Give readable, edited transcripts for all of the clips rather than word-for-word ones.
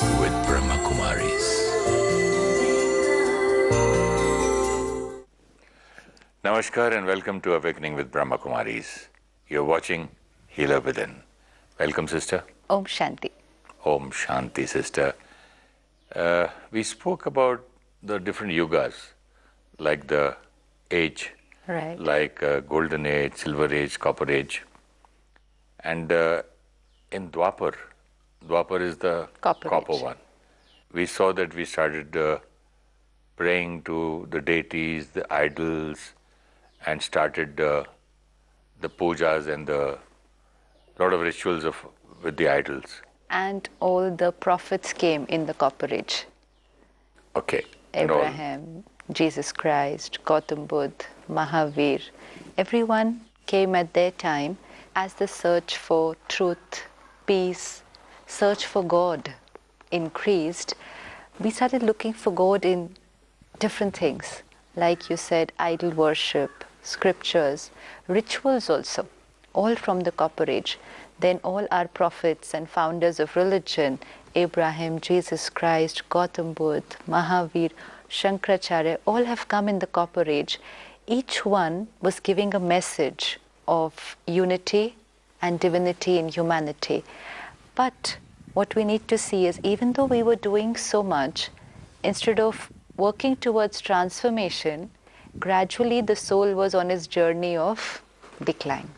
with Brahma Kumaris. Namaskar and welcome to Awakening with Brahma Kumaris. You're watching Healer Within. Welcome, sister. Om Shanti. Om Shanti, sister. We spoke about the different yugas, like the age, Right. like golden age, silver age, copper age. And in Dwapar is the Copper age. one. We saw that we started praying to the deities, the idols, and started the pujas and the lot of rituals with the idols. And all the prophets came in the Copper Age. Okay. and all. Abraham, Jesus Christ, Gautam Buddha, Mahavir. Everyone came at their time as the search for truth, peace, search for God increased. We started looking for God in different things. Like you said, idol worship, scriptures, rituals also, all from the Copper Age. Then all our prophets and founders of religion, Abraham, Jesus Christ, Gautam Buddha, Mahavir, Shankaracharya, all have come in the Copper Age. Each one was giving a message of unity and divinity in humanity. But what we need to see is, even though we were doing so much, instead of working towards transformation, gradually the soul was on its journey of decline.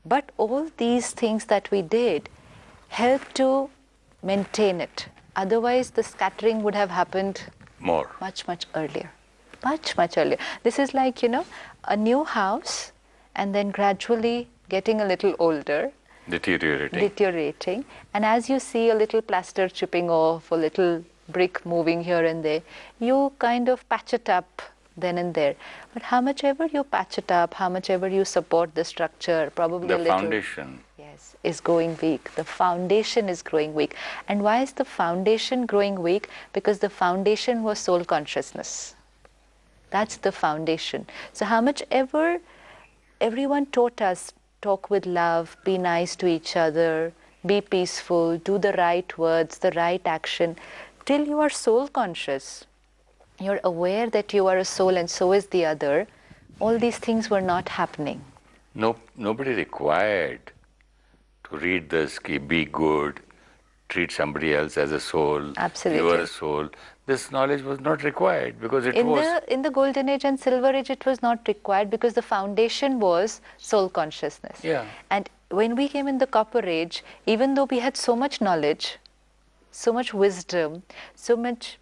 But all these things that we did helped to maintain it. Otherwise, the scattering would have happened More. much earlier. Much earlier. This is like, a new house and then gradually getting a little older, deteriorating. And as you see a little plaster chipping off, a little brick moving here and there, you kind of patch it up then and there. But how much ever you patch it up, how much ever you support the structure, probably The a little... foundation. Yes, is growing weak. The foundation is growing weak. And why is the foundation growing weak? Because the foundation was soul consciousness. That's the foundation. So how much ever everyone taught us, talk with love, be nice to each other, be peaceful, do the right words, the right action, till you are soul conscious, you're aware that you are a soul and so is the other, all these things were not happening. No, nobody required to read this, be good, treat somebody else as a soul. Absolutely. You are a soul. This knowledge was not required because it In was... the Golden Age and Silver Age, it was not required because the foundation was soul consciousness. Yeah. And when we came in the Copper Age, even though we had so much knowledge, so much wisdom, so much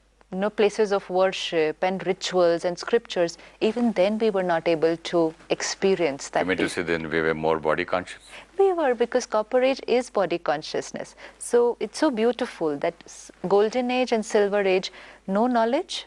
places of worship and rituals and scriptures, even then we were not able to experience that. I mean to say then we were more body conscious. We were, because Copper Age is body consciousness. So it's so beautiful that Golden Age and Silver Age, no knowledge,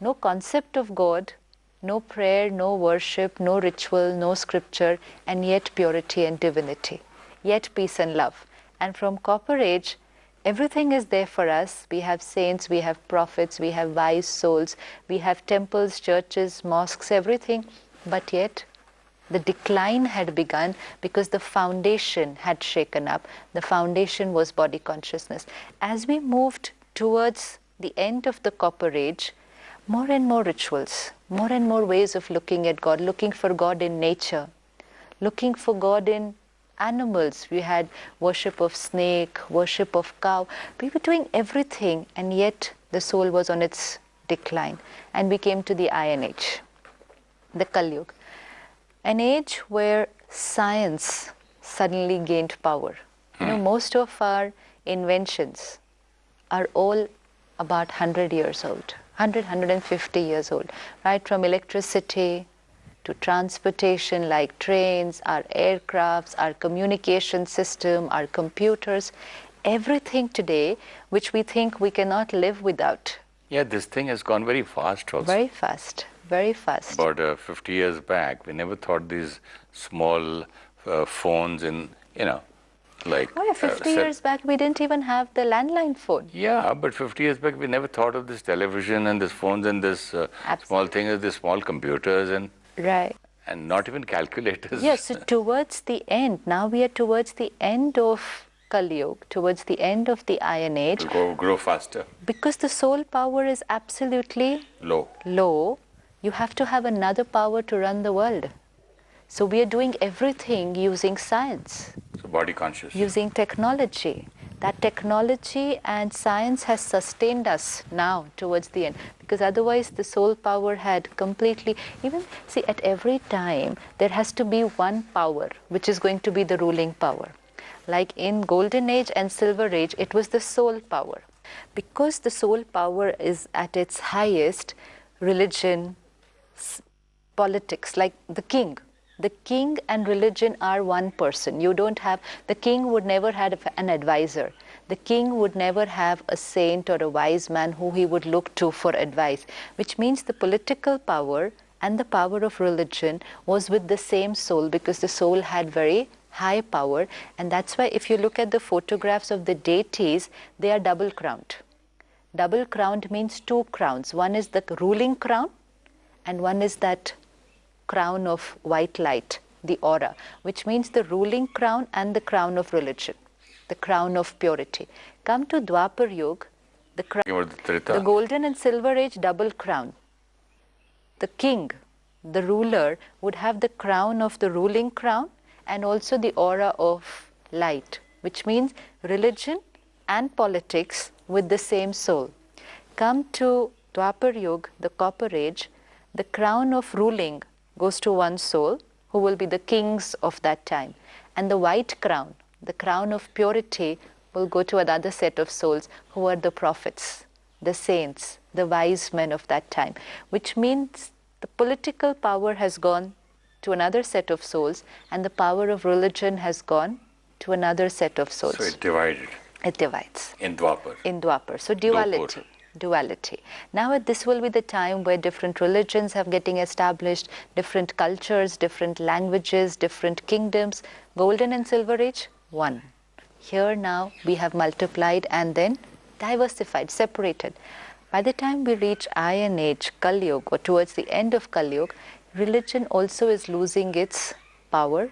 no concept of God, no prayer, no worship, no ritual, no scripture, and yet purity and divinity, yet peace and love. And from Copper Age, everything is there for us. We have saints, we have prophets, we have wise souls, we have temples, churches, mosques, everything. But yet, the decline had begun because the foundation had shaken up. The foundation was body consciousness. As we moved towards the end of the Copper Age, more and more rituals, more and more ways of looking at God, looking for God in nature, looking for God in animals. We had worship of snake, worship of cow. We were doing everything, and yet the soul was on its decline. And we came to the Iron Age, the Kali Yuga, an age where science suddenly gained power. Most of our inventions are all about 100 years old, 150 years old, right from electricity to transportation like trains, our aircrafts, our communication system, our computers, everything today which we think we cannot live without. Yeah, this thing has gone very fast also. Very fast, very fast. About 50 years back, we never thought these small phones in, like... 50 years back, we didn't even have the landline phone. Yeah, but 50 years back, we never thought of this television and this phones and this small things, this small computers and... Right. And not even calculators. Yes, so towards the end, now we are towards the end of Kali Yuga, towards the end of the Iron Age, To grow faster. because the soul power is absolutely low, you have to have another power to run the world. So we are doing everything using science, So body conscious. using technology. That technology and science has sustained us now towards the end, because otherwise the soul power had completely, even see, at every time there has to be one power which is going to be the ruling power. Like in Golden Age and Silver Age, it was the soul power. Because the soul power is at its highest, religion, politics, like the king. The king and religion are one person. You don't have, the king would never have an advisor. The king would never have a saint or a wise man who he would look to for advice, which means the political power and the power of religion was with the same soul, because the soul had very high power. And that's why if you look at the photographs of the deities, they are double crowned. Double crowned means two crowns. One is the ruling crown and one is that crown of white light, the aura, which means the ruling crown and the crown of religion, the crown of purity. Come to Dwapar Yuga, the Golden and Silver Age double crown. The king, the ruler, would have the crown of the ruling crown and also the aura of light, which means religion and politics with the same soul. Come to Dwapar Yuga, the Copper Age, the crown of ruling goes to one soul, who will be the kings of that time. And the white crown, the crown of purity, will go to another set of souls, who are the prophets, the saints, the wise men of that time. Which means the political power has gone to another set of souls, and the power of religion has gone to another set of souls. So it divided. It divides. In Dwapar. In Dwapar. So duality. Duality. Now this will be the time where different religions have getting established, different cultures, different languages, different kingdoms. Golden and Silver Age, one. Here now we have multiplied and then diversified, separated. By the time we reach Iron Age, Kali Yuga, or towards the end of Kali Yuga, religion also is losing its power.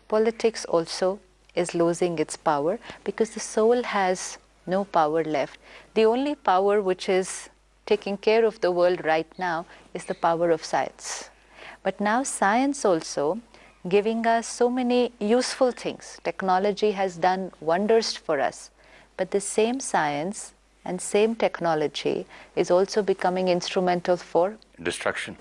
Politics also is losing its power, because the soul has no power left. The only power which is taking care of the world right now is the power of science. But now science also giving us so many useful things. Technology has done wonders for us. But the same science and same technology is also becoming instrumental for Destruction.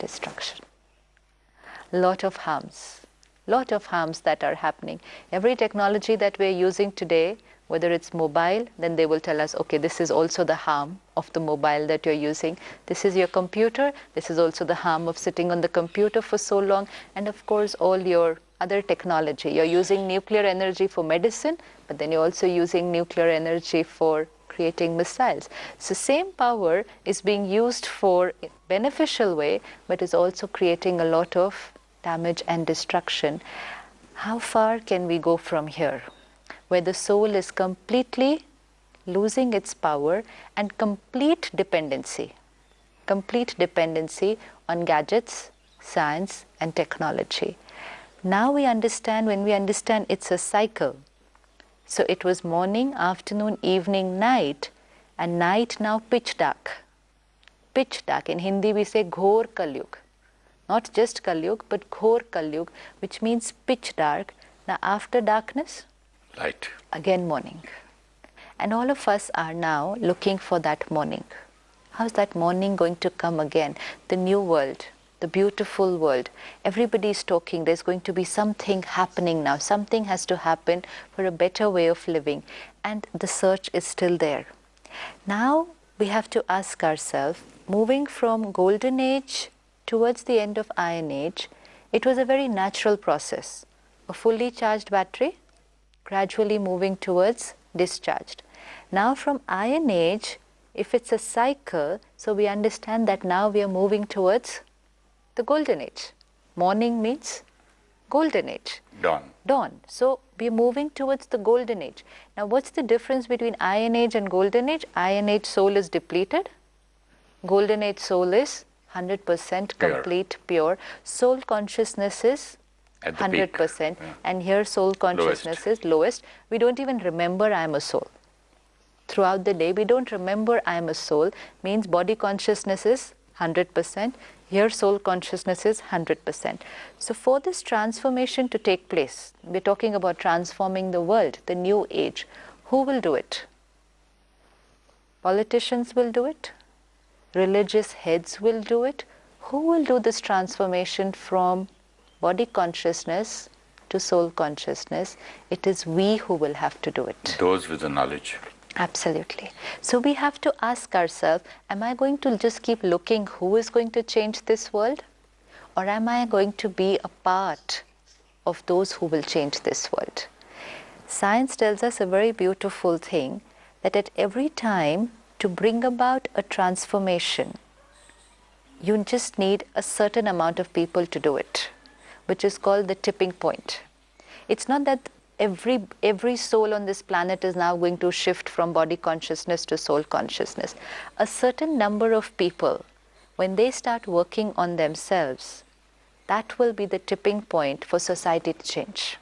Lot of harms that are happening. Every technology that we're using today, whether it's mobile, then they will tell us, okay, this is also the harm of the mobile that you're using. This is your computer. This is also the harm of sitting on the computer for so long. And of course, all your other technology. You're using nuclear energy for medicine, but then you're also using nuclear energy for creating missiles. So same power is being used for a beneficial way, but is also creating a lot of damage and destruction. How far can we go from here, where the soul is completely losing its power and complete dependency on gadgets, science and technology? Now we understand, when we understand it's a cycle. So it was morning, afternoon, evening, night, and night now pitch dark. Pitch dark. In Hindi we say Ghor Kalyug. Not just Kalyug, but Ghor Kalyug, which means pitch dark. Now after darkness, Light. Again morning. And all of us are now looking for that morning. How's that morning going to come again? The new world, the beautiful world. Everybody is talking. There's going to be something happening now. Something has to happen for a better way of living. And the search is still there. Now we have to ask ourselves, moving from Golden Age towards the end of Iron Age, it was a very natural process. A fully charged battery, gradually moving towards discharged. Now from Iron Age, if it's a cycle, so we understand that now we are moving towards the Golden Age. Morning means Golden Age. Dawn. So we are moving towards the Golden Age. Now what's the difference between Iron Age and Golden Age? Iron Age soul is depleted. Golden Age soul is 100% complete, pure. Soul consciousness is At the peak. 100%. And here soul consciousness is lowest. We don't even remember I am a soul. Throughout the day, we don't remember I am a soul, means body consciousness is 100%. Here soul consciousness is 100%. So for this transformation to take place, we're talking about transforming the world, the new age. Who will do it? Politicians will do it. Religious heads will do it. Who will do this transformation from body consciousness to soul consciousness? It is we who will have to do it. Those with the knowledge. Absolutely. So we have to ask ourselves, am I going to just keep looking who is going to change this world? Or am I going to be a part of those who will change this world? Science tells us a very beautiful thing, that at every time to bring about a transformation, you just need a certain amount of people to do it, which is called the tipping point. It's not that every soul on this planet is now going to shift from body consciousness to soul consciousness. A certain number of people, when they start working on themselves, that will be the tipping point for society to change.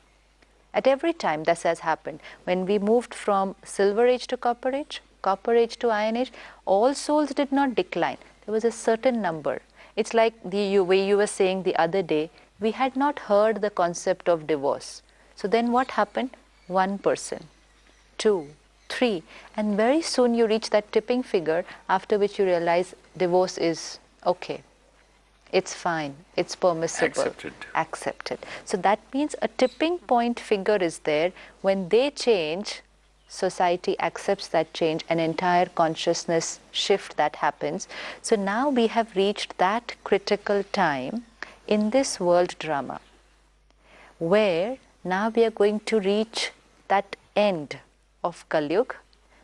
At every time this has happened. When we moved from Silver Age to Copper Age to Iron Age, all souls did not decline. There was a certain number. It's like the way you were saying the other day, we had not heard the concept of divorce. So then what happened? 1 person, 2, 3, and very soon you reach that tipping figure, after which you realize divorce is okay. It's fine, it's permissible. Accepted. So that means a tipping point figure is there. When they change, society accepts that change, an entire consciousness shift that happens. So now we have reached that critical time in this world drama, where now we are going to reach that end of Kali Yuga,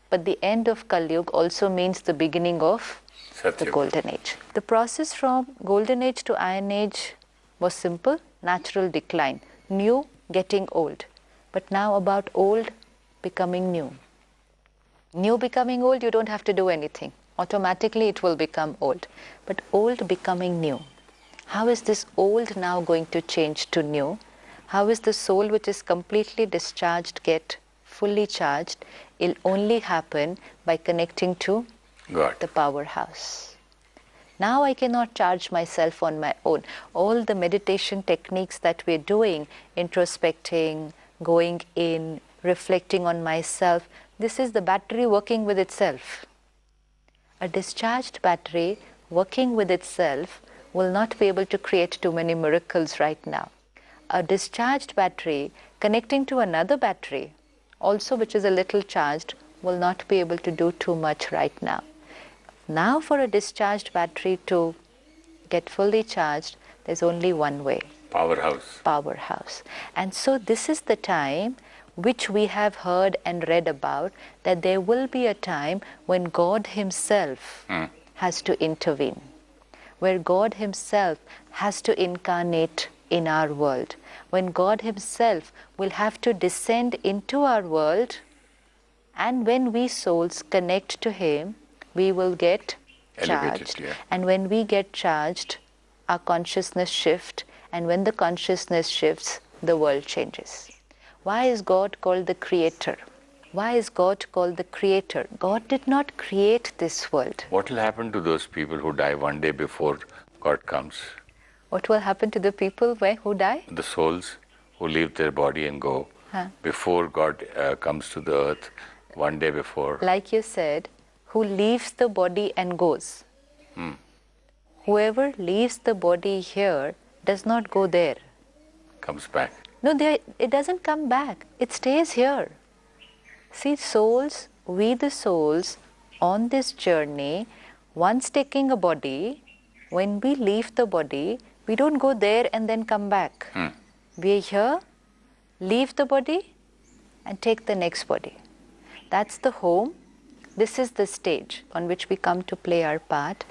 but the end of Kali Yuga also means the beginning of the Golden Age. The process from Golden Age to Iron Age was simple, natural decline, new getting old. But now about old becoming new. New becoming old, you don't have to do anything. Automatically it will become old. But old becoming new. How is this old now going to change to new? How is the soul which is completely discharged get fully charged? It'll only happen by connecting to God, the powerhouse. Now I cannot charge myself on my own. All the meditation techniques that we're doing, introspecting, going in, reflecting on myself, this is the battery working with itself. A discharged battery working with itself will not be able to create too many miracles right now. A discharged battery connecting to another battery, also which is a little charged, will not be able to do too much right now. Now for a discharged battery to get fully charged, there's only one way. Powerhouse. And so this is the time which we have heard and read about, that there will be a time when God Himself has to intervene, where God Himself has to incarnate in our world, when God Himself will have to descend into our world, and when we souls connect to Him, we will get charged. And when we get charged, our consciousness shifts, and when the consciousness shifts, the world changes. Why is God called the Creator? Why is God called the Creator? God did not create this world. What will happen to those people who die one day before God comes? What will happen to the people who die? The souls who leave their body and go before God comes to the earth, one day before. Like you said, who leaves the body and goes. Whoever leaves the body here does not go there. Comes back. No, it doesn't come back. It stays here. See, souls, we the souls on this journey, once taking a body, when we leave the body, we don't go there and then come back. We are here, leave the body, and take the next body. That's the home. This is the stage on which we come to play our part.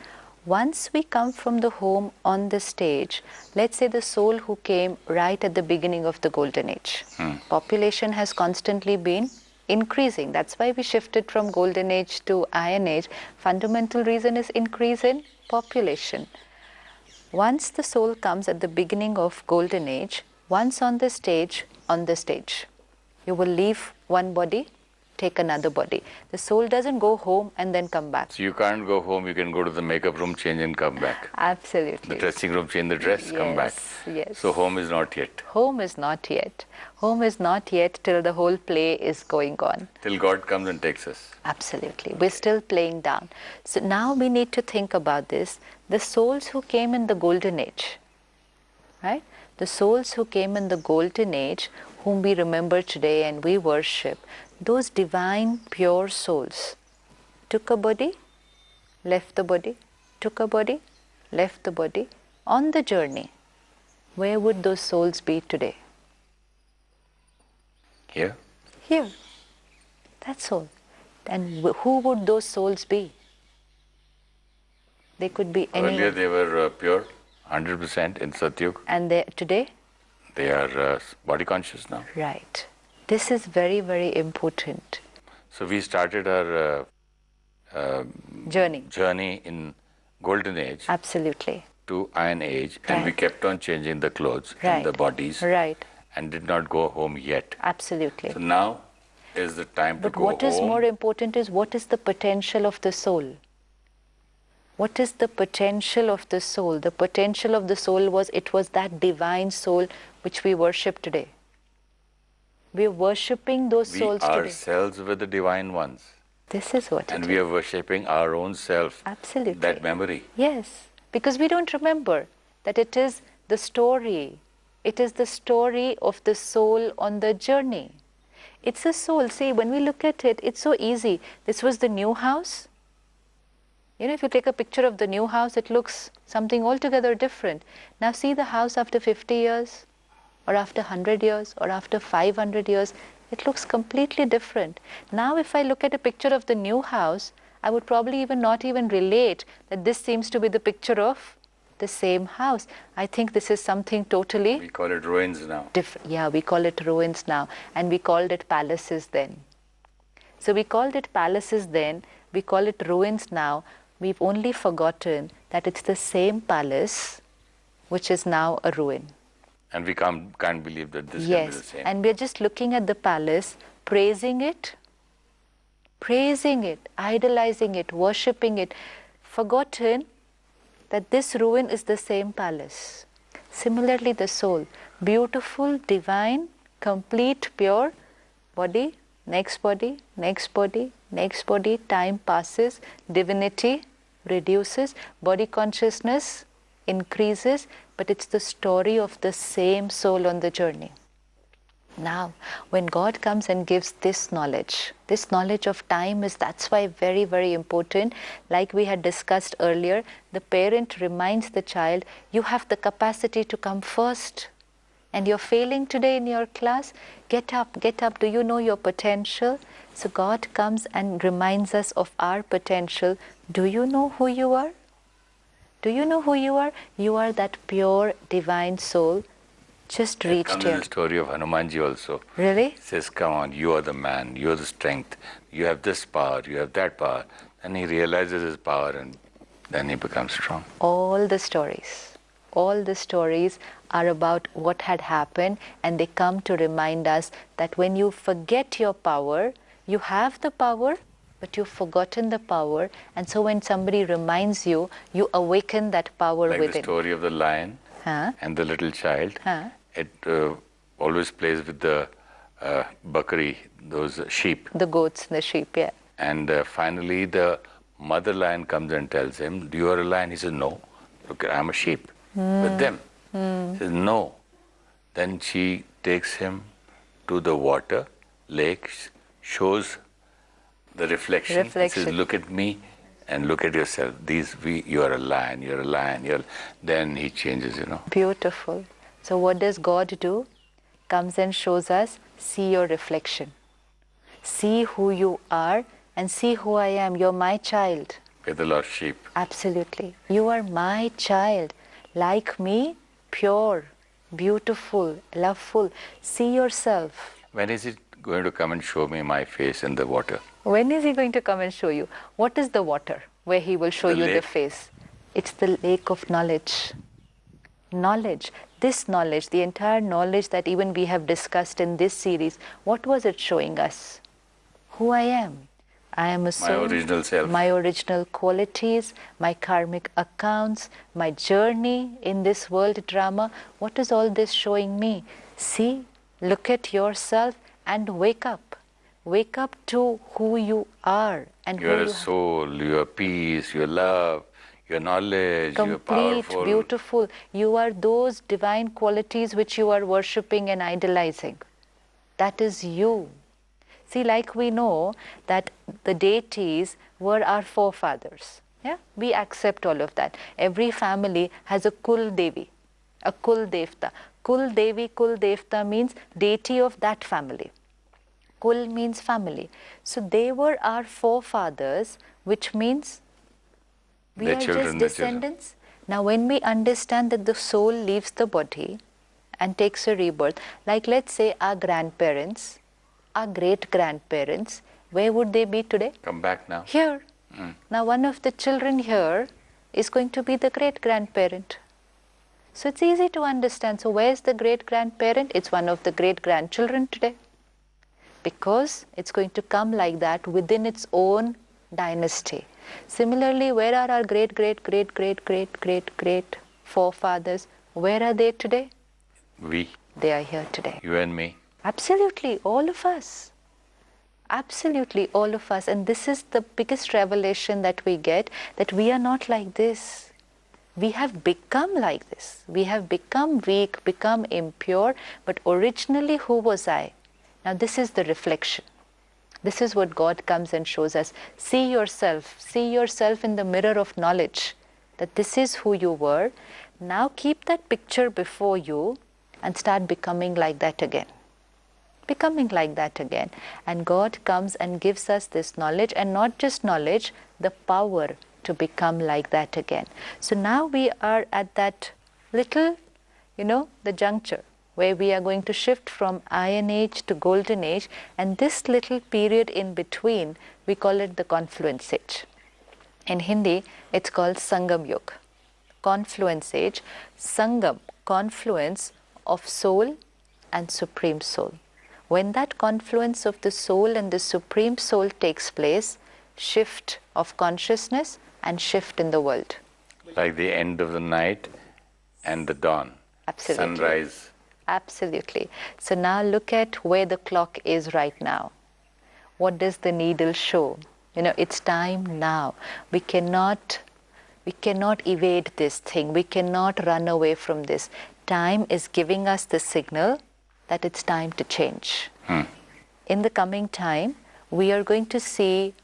Once we come from the home on the stage, let's say the soul who came right at the beginning of the Golden Age. Population has constantly been increasing. That's why we shifted from Golden Age to Iron Age. Fundamental reason is increase in population. Once the soul comes at the beginning of Golden Age, Once on the stage, on the stage. You will leave one body, take another body. The soul doesn't go home and then come back. So you can't go home, you can go to the makeup room, change and come back. Absolutely. The dressing room, change the dress, come back. Yes. So home is not yet. Home is not yet. Home is not yet till the whole play is going on. Till God comes and takes us. Absolutely. We're still playing down. So now we need to think about this. The souls who came in the golden age, right? The souls who came in the golden age, whom we remember today and we worship, those divine pure souls took a body, left the body, took a body, left the body. On the journey, where would those souls be today? Here? Here. That's all. And who would those souls be? They could be anyone. Earlier they were pure, 100% in Satyug. And today? They are body conscious now. Right. This is very, very important. So we started our journey in Golden Age Absolutely. to Iron Age, and we kept on changing the clothes and the bodies, Right. and did not go home yet. Absolutely. So now is the time to But go home. what is more important is, what is the potential of the soul? What is the potential of the soul? The potential of the soul was, it was that divine soul which we worship today. We are worshipping those We souls today. ourselves were the divine ones, This is what and it we is. are worshipping our own self. Absolutely. That memory. Yes, because we don't remember that it is the story. It is the story of the soul on the journey. It's a soul. See, when we look at it, it's so easy. This was the new house. You know, if you take a picture of the new house, it looks something altogether different. Now see the house after 50 years, or after 100 years, or after 500 years. It looks completely different. Now if I look at a picture of the new house, I would probably not even relate that this seems to be the picture of the same house. I think this is something totally We call it ruins now. different. Yeah, we call it ruins now, and we called it palaces then. So we called it palaces then, we call it ruins now. We've only forgotten that it's the same palace which is now a ruin. And we can't believe that this can be the Yes, same. and we're just looking at the palace, praising it, idolizing it, worshipping it, forgotten that this ruin is the same palace. Similarly, the soul, beautiful, divine, complete, pure body, next body, next body, next body, time passes, divinity reduces, body consciousness increases, but it's the story of the same soul on the journey. Now, when God comes and gives this knowledge of time is, that's why very, very important. Like we had discussed earlier, the parent reminds the child, you have the capacity to come first. And you're failing today in your class, get up, do you know your potential? So God comes and reminds us of our potential. Do you know who you are? Do you know who you are? You are that pure divine soul. Just reached comes here. in the story of Hanumanji also. Really? He says, come on, you are the man, you are the strength, you have this power, you have that power. And he realizes his power, and then he becomes strong. All the stories are about what had happened, and they come to remind us that when you forget your power, you have the power, but you've forgotten the power. And so when somebody reminds you, you awaken that power Like within. the story of the lion and the little child. It always plays with the bakari, those sheep. The goats, the sheep, yeah. And finally the mother lion comes and tells him, you are a lion? He says, no. Look, I'm a sheep with them. He says, no. Then she takes him to the water, lake, shows the reflection. He says, look at me and look at yourself. You are a lion, you're a lion. Then he changes, Beautiful. So what does God do? Comes and shows us, see your reflection. See who you are and see who I am. You're my child. We're the lost sheep. Absolutely. You are my child. Like me, pure, beautiful, loveful. See yourself. When is it going to come and show me my face in the water? When is he going to come and show you? What is the water where he will show you the face? It's the lake of knowledge. Knowledge. this knowledge, the entire knowledge that even we have discussed in this series, what was it showing us? Who I am. I am a soul, My original self. my original qualities, my karmic accounts, my journey in this world drama. What is all this showing me? See, look at yourself and wake up. Wake up to who you are and You who are a you soul, you are peace, you are love, you are knowledge, you are complete, powerful. beautiful. You are those divine qualities which you are worshipping and idolizing. That is you. See, like we know that the deities were our forefathers. Yeah, we accept all of that. Every family has a Kul Devi, a Kul Devta. Kul Devi, Kul Devta means deity of that family. Kul means family. So they were our forefathers, which means we Their are children, just their children. descendants. Now, when we understand that the soul leaves the body and takes a rebirth, like let's say our grandparents, our great-grandparents, where would they be today? Come back now. Here. Now, one of the children here is going to be the great-grandparent. So it's easy to understand. So where's the great-grandparent? It's one of the great-grandchildren today. Because it's going to come like that within its own dynasty. Similarly, where are our great forefathers? Where are they today? We, They are here today. you and me. Absolutely, all of us. Absolutely, all of us. And this is the biggest revelation that we get, that we are not like this. We have become like this. We have become weak, become impure, but originally who was I? Now this is the reflection. This is what God comes and shows us. See yourself in the mirror of knowledge, that this is who you were. Now keep that picture before you and start becoming like that again. Becoming like that again. And God comes and gives us this knowledge, and not just knowledge, the power to become like that again. So now we are at that little, the juncture where we are going to shift from Iron Age to Golden Age, and this little period in between, we call it the Confluence Age. In Hindi, it's called Sangam Yuga. Confluence Age, Sangam, confluence of soul and Supreme Soul. When that confluence of the soul and the Supreme Soul takes place, shift of consciousness and shift in the world. Like the end of the night and the dawn. Absolutely. Sunrise. Absolutely. So now look at where the clock is right now. What does the needle show? It's time now. We cannot evade this thing. We cannot run away from this. Time is giving us the signal that it's time to change. In the coming time, we are going to see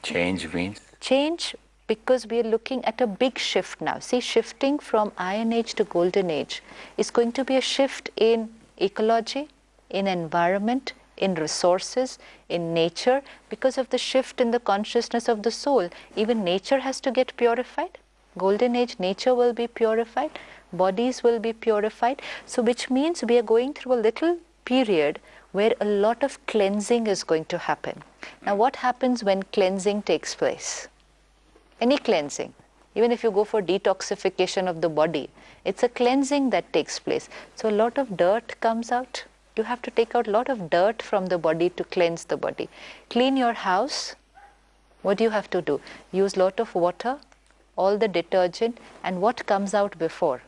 Change means? change, because we are looking at a big shift now. See, shifting from Iron Age to Golden Age is going to be a shift in ecology, in environment, in resources, in nature, because of the shift in the consciousness of the soul. Even nature has to get purified. Golden Age, nature will be purified, bodies will be purified. So which means we are going through a little period where a lot of cleansing is going to happen. Now what happens when cleansing takes place? Any cleansing, even if you go for detoxification of the body, it's a cleansing that takes place. So a lot of dirt comes out. You have to take out a lot of dirt from the body to cleanse the body. Clean your house. What do you have to do? Use a lot of water, all the detergent, and what comes out before?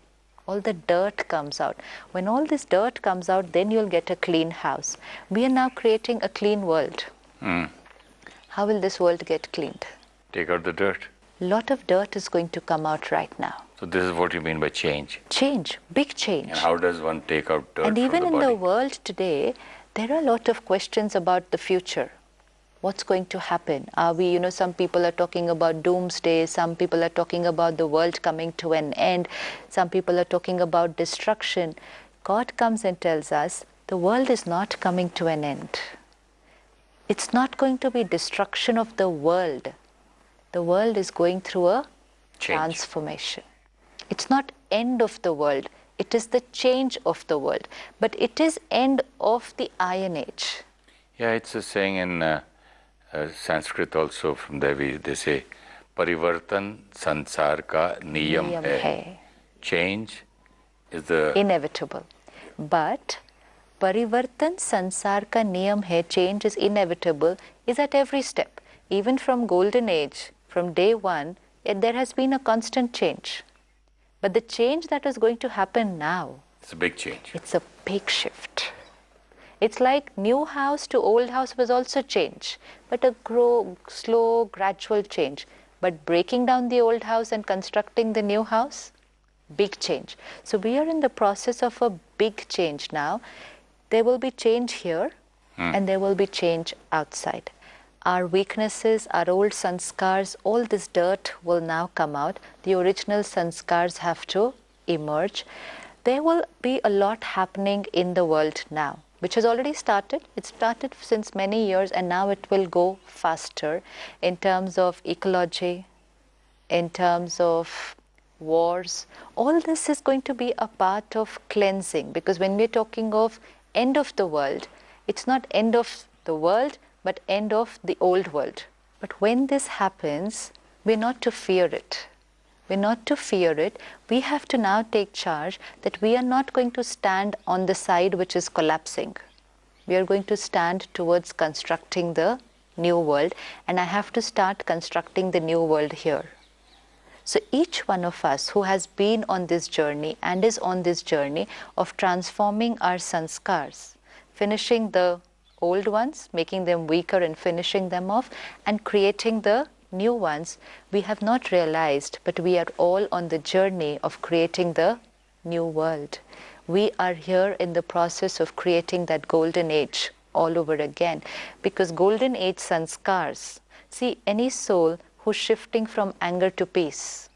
All the dirt comes out. When all this dirt comes out, then you'll get a clean house. We are now creating a clean world. How will this world get cleaned? Take out the dirt. Lot of dirt is going to come out right now. So this is what you mean by change. Change, big change. And how does one take out dirt And even from the in body? the world today, there are a lot of questions about the future. What's going to happen? Are we, some people are talking about doomsday, some people are talking about the world coming to an end, some people are talking about destruction. God comes and tells us, the world is not coming to an end. It's not going to be destruction of the world. The world is going through a transformation. It's not end of the world. It is the change of the world. But it is end of the Iron Age. Yeah, it's a saying in Sanskrit also. From there they say, Parivartan sansar ka niyam hai. Change is the inevitable. But parivartan sansar ka niyam hai, change is inevitable, is at every step. Even from golden age, from day one, there has been a constant change. But the change that is going to happen now, it's a big change. it's a big shift. It's like new house to old house was also change, but a slow, gradual change. But breaking down the old house and constructing the new house, big change. So we are in the process of a big change now. There will be change here and there will be change outside. Our weaknesses, our old sanskars, all this dirt will now come out. The original sanskars have to emerge. There will be a lot happening in the world now, which has already started. It started since many years and now it will go faster in terms of ecology, in terms of wars. All this is going to be a part of cleansing, because when we're talking of end of the world, it's not end of the world, but end of the old world. But when this happens, we're not to fear it. We're not to fear it. We have to now take charge that we are not going to stand on the side which is collapsing. We are going to stand towards constructing the new world, and I have to start constructing the new world here. So each one of us who has been on this journey and is on this journey of transforming our sanskars, finishing the old ones, making them weaker and finishing them off, and creating the new ones, we have not realized, but we are all on the journey of creating the new world. We are here in the process of creating that golden age all over again, because golden age sanskars, see, any soul who's shifting from anger to peace,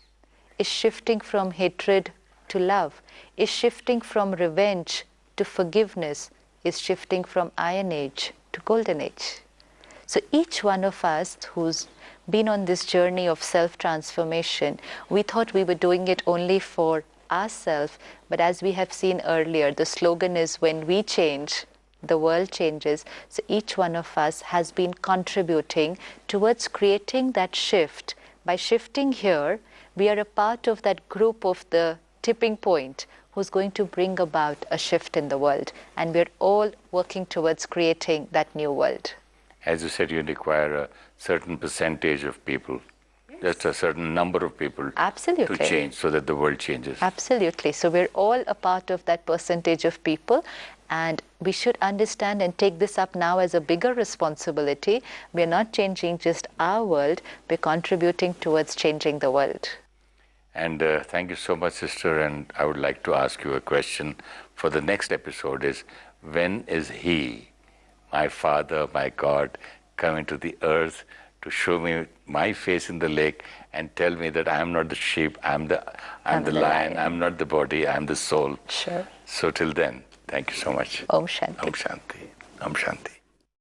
is shifting from hatred to love, is shifting from revenge to forgiveness, is shifting from iron age to golden age. So each one of us who's been on this journey of self-transformation, we thought we were doing it only for ourselves, but as we have seen earlier, the slogan is, when we change, the world changes. So each one of us has been contributing towards creating that shift. By shifting here, we are a part of that group of the tipping point who's going to bring about a shift in the world. And we're all working towards creating that new world. As you said, you require a certain percentage of people, just a certain number of people Absolutely. to change so that the world changes. Absolutely. So we're all a part of that percentage of people, and we should understand and take this up now as a bigger responsibility. We're not changing just our world, we're contributing towards changing the world. And thank you so much, sister. And I would like to ask you a question for the next episode is, when is He, my Father, my God, coming to the earth to show me my face in the lake and tell me that I am not the sheep, I'm the lion, I'm not the body, I'm the soul. Sure. So till then, thank you so much. Om Shanti. Om Shanti. Om Shanti.